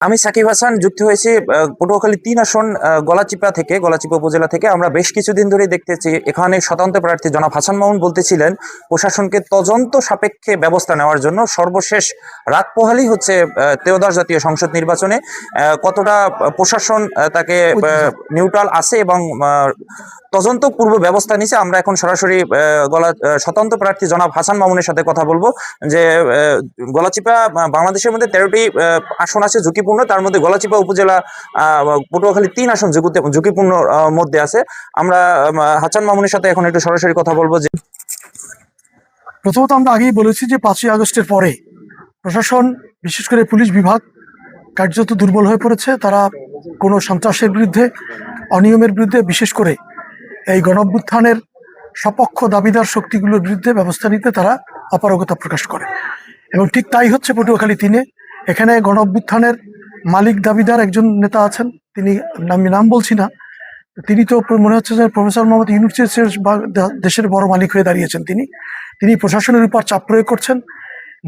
আমি সাকিব হাসান যুক্ত হয়েছি পটুয়াখালী ৩ আসন গলাচিপা উপজেলা থেকে। আমরা বেশ কিছুদিন ধরে দেখতেছি এখানে স্বতন্ত্র প্রার্থী জনাব হাসান মামুন বলতেছিলেন প্রশাসনকে তদন্ত সাপেক্ষে ব্যবস্থা নেওয়ার জন্য। সর্বশেষ রাত পোহালেই হচ্ছে ত্রয়োদশ জাতীয় সংসদ নির্বাচনে কতটা প্রশাসন তাকে নিউট্রাল আছে এবং তদন্ত পূর্ব ব্যবস্থা নিছে। আমরা এখন সরাসরি স্বতন্ত্র প্রার্থী জনাব হাসান মামুনের সাথে কথা বলবো যে গলাচিপা বাংলাদেশের মধ্যে 13টি আসন আছে ঝুঁকিপূর্ণ, তার মধ্যে গলাচিপা উপজেলা পটুয়াখালী 3 আসন ঝুঁকিপূর্ণ মধ্যে আছে। আমরা হাসান মামুনের সাথে এখন একটু সরাসরি কথা বলবো। যে প্রথমত আমরা আগেই বলেছি যে 5ই আগস্টের পরে প্রশাসন, বিশেষ করে পুলিশ বিভাগ কার্যত দুর্বল হয়ে পড়েছে। তারা কোনো সন্ত্রাসের বিরুদ্ধে, অনিয়মের বিরুদ্ধে, বিশেষ করে এই গণঅভ্যুত্থানের সপক্ষ দাবিদার শক্তিগুলোর বিরুদ্ধে ব্যবস্থা নিতে তারা অপারগতা প্রকাশ করে, এবং ঠিক তাই হচ্ছে পটুয়াখালী 3-এ। এখানে গণঅভ্যুত্থানের মালিক দাবিদার একজন নেতা আছেন, তিনি আমি নাম বলছি না, তিনি তো মনে হচ্ছে যে প্রফেসর মোহাম্মদ ইউনূসের দেশের বড় মালিক হয়ে দাঁড়িয়েছেন। তিনি প্রশাসনের উপর চাপ প্রয়োগ করছেন,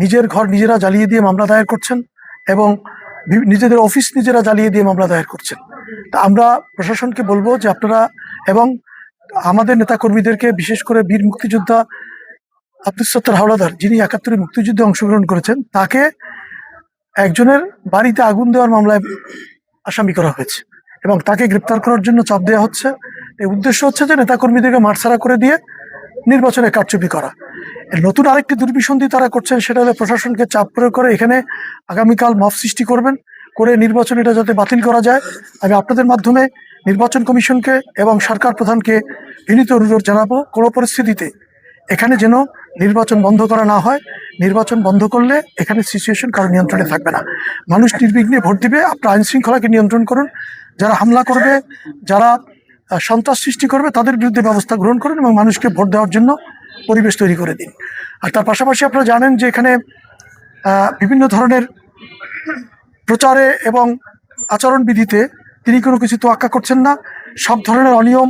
নিজের ঘর নিজেরা জ্বালিয়ে দিয়ে মামলা দায়ের করছেন এবং নিজেদের অফিস নিজেরা জ্বালিয়ে দিয়ে মামলা দায়ের করছেন। তা আমরা প্রশাসনকে বলবো যে আপনারা, এবং আমাদের নেতাকর্মীদেরকে, বিশেষ করে বীর মুক্তিযোদ্ধা আব্দুস সত্তার হাওলাদার, যিনি ৭১ মুক্তিযুদ্ধে অংশগ্রহণ করেছেন, তাকে একজনের বাড়িতে আগুন দেওয়ার মামলায় আসামি করা হয়েছে এবং তাকে গ্রেপ্তার করার জন্য চাপ দেওয়া হচ্ছে। এই উদ্দেশ্য হচ্ছে যে নেতাকর্মীদেরকে মাঠছাড়া করে দিয়ে নির্বাচনে কারচুপি করা। নতুন আরেকটি দুর্বিসন্ধি তারা করছেন, সেটা হলো প্রশাসনকে চাপ প্রয়োগ করে এখানে আগামীকাল মব সৃষ্টি করবেন, করে নির্বাচন এটা যাতে বাতিল করা যায়। আমি আপনাদের মাধ্যমে নির্বাচন কমিশনকে এবং সরকার প্রধানকে বিনীত অনুরোধ জানাবো, কোনো পরিস্থিতিতে এখানে যেন নির্বাচন বন্ধ করা না হয়। নির্বাচন বন্ধ করলে এখানে সিচুয়েশন কারো নিয়ন্ত্রণে থাকবে না, মানুষ নির্বিঘ্নে ভোট দিবে। আপনার আইন শৃঙ্খলাকে নিয়ন্ত্রণ করুন, যারা হামলা করবে, যারা সন্ত্রাস সৃষ্টি করবে, তাদের বিরুদ্ধে ব্যবস্থা গ্রহণ করুন এবং মানুষকে ভোট দেওয়ার জন্য পরিবেশ তৈরি করে দিন। আর তার পাশাপাশি আপনারা জানেন যে এখানে বিভিন্ন ধরনের প্রচারে এবং আচরণবিধিতে তিনি কোনো কিছু তোয়াক্কা করছেন না, সব ধরনের অনিয়ম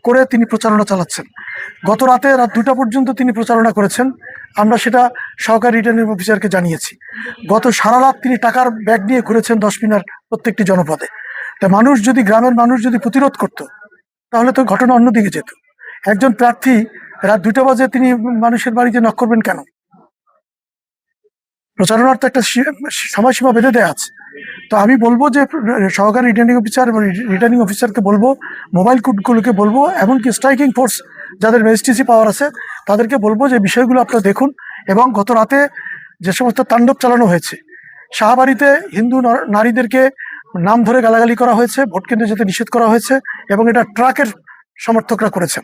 করে তিনি প্রচারণা চালাচ্ছেন। গত রাত 2টা পর্যন্ত তিনি প্রচারণা করেছেন, আমরা সেটা সহকারী রিটার্নিং অফিসারকে জানিয়েছি। গত সারা রাত তিনি টাকার ব্যাগ নিয়ে ঘুরেছেন 10 মিনার প্রত্যেকটি জনপদে। তা গ্রামের মানুষ যদি প্রতিরোধ করত, তাহলে তো ঘটনা অন্যদিকে যেত। একজন প্রার্থী রাত 2টা বাজে তিনি মানুষের বাড়িতে নক করবেন কেন? প্রচারণার তো একটা সময়সীমা বেঁধে দেওয়া আছে। তো আমি বলবো যে সহকারী রিটার্নিং অফিসার এবং রিটার্নিং অফিসারকে বলবো, মোবাইল কোর্টগুলোকে বলবো, এমনকি স্ট্রাইকিং ফোর্স যাদের ম্যাজিস্ট্রেসি পাওয়ার আছে তাদেরকে বলবো যে বিষয়গুলো আপনারা দেখুন। এবং গত রাতে যে সমস্ত তাণ্ডব চালানো হয়েছে, শাহবাড়িতে হিন্দু নারীদেরকে নাম ধরে গালাগালি করা হয়েছে, ভোট কেন্দ্রে যেতে নিষেধ করা হয়েছে এবং এটা ট্রাকের সমর্থকরা করেছেন।